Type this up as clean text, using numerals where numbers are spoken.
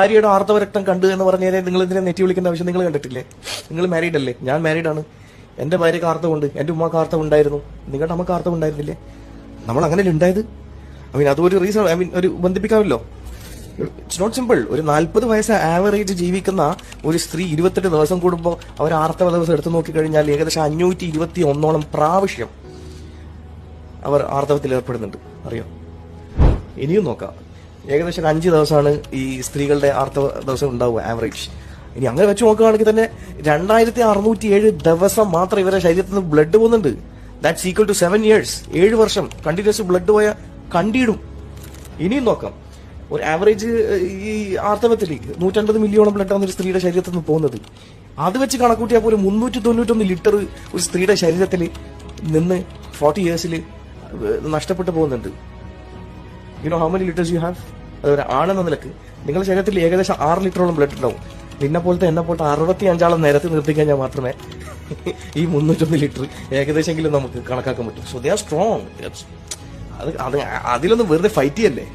ഭാര്യയുടെ ആർത്തവരക്തം കണ്ടു എന്ന് പറഞ്ഞാൽ നിങ്ങൾ ഇതിനെ നെറ്റി വിളിക്കേണ്ട ആവശ്യം നിങ്ങൾ കണ്ടിട്ടില്ലേ? നിങ്ങൾ മാരീഡ് അല്ലേ? ഞാൻ മാരീഡാണ്. എന്റെ ഭാര്യക്ക് ആർത്തവുണ്ട്, എന്റെ ഉമ്മക്ക് ആർത്തവം ഉണ്ടായിരുന്നു, നിങ്ങളുടെ അമ്മക്ക് ആർത്തവം ഉണ്ടായിരുന്നില്ലേ? നമ്മൾ അങ്ങനെ ഉണ്ടായത്. അതൊരു റീസൺ, ഒരു ബന്ധിപ്പിക്കാമല്ലോ. It's not simple. ഒരു 40 വയസ്സ് ആവറേജ് ജീവിക്കുന്ന ഒരു സ്ത്രീ 28 ദിവസം കൂടുമ്പോൾ അവർ ആർത്തവ ദിവസം എടുത്തു നോക്കിക്കഴിഞ്ഞാൽ ഏകദേശം 521 പ്രാവശ്യം അവർ ആർത്തവത്തിൽ ഏർപ്പെടുന്നുണ്ട്. അറിയോ? ഇനിയും നോക്കാം. ഏകദേശം 5 ദിവസമാണ് ഈ സ്ത്രീകളുടെ ആർത്തവ ദിവസം ഉണ്ടാവുക ആവറേജ്. ഇനി അങ്ങനെ വെച്ച് നോക്കുകയാണെങ്കിൽ തന്നെ 2607 ദിവസം മാത്രം ഇവരുടെ ശരീരത്തിൽ നിന്ന് ബ്ലഡ് പോകുന്നുണ്ട്. That's equal to 7 years. 7 വർഷം കണ്ടിന്യൂസ് ബ്ലഡ് പോയ കണ്ടിടും. ഇനിയും നോക്കാം. ഒരു ആവറേജ് ഈ ആർത്തവത്തിൽ 150 മില്ലിയോളം ബ്ലഡാണ് ഒരു സ്ത്രീയുടെ ശരീരത്തിൽ നിന്ന് പോകുന്നത്. അത് വെച്ച് കണക്കൂട്ടിയാൽ പോലും 391 ലിറ്റർ ഒരു സ്ത്രീയുടെ ശരീരത്തിൽ നിന്ന് 40 yearsൽ നഷ്ടപ്പെട്ടു പോകുന്നുണ്ട്. You know how many litres you have? അതൊരു ആണെന്ന നിലക്ക് നിങ്ങളുടെ ശരീരത്തിൽ ഏകദേശം 6 ലിറ്ററോളം ബ്ലഡ് ഉണ്ടാവും. നിന്നെ പോലത്തെ എന്നെ പോലത്തെ 65 നേരത്തെ നിർത്തിക്കഴിഞ്ഞാൽ മാത്രമേ ഈ 301 ലിറ്റർ ഏകദേശമെങ്കിലും നമുക്ക് കണക്കാക്കാൻ പറ്റും. So they are strong. അതിലൊന്നും വെറുതെ ഫൈറ്റ് ചെയ്യല്ലേ.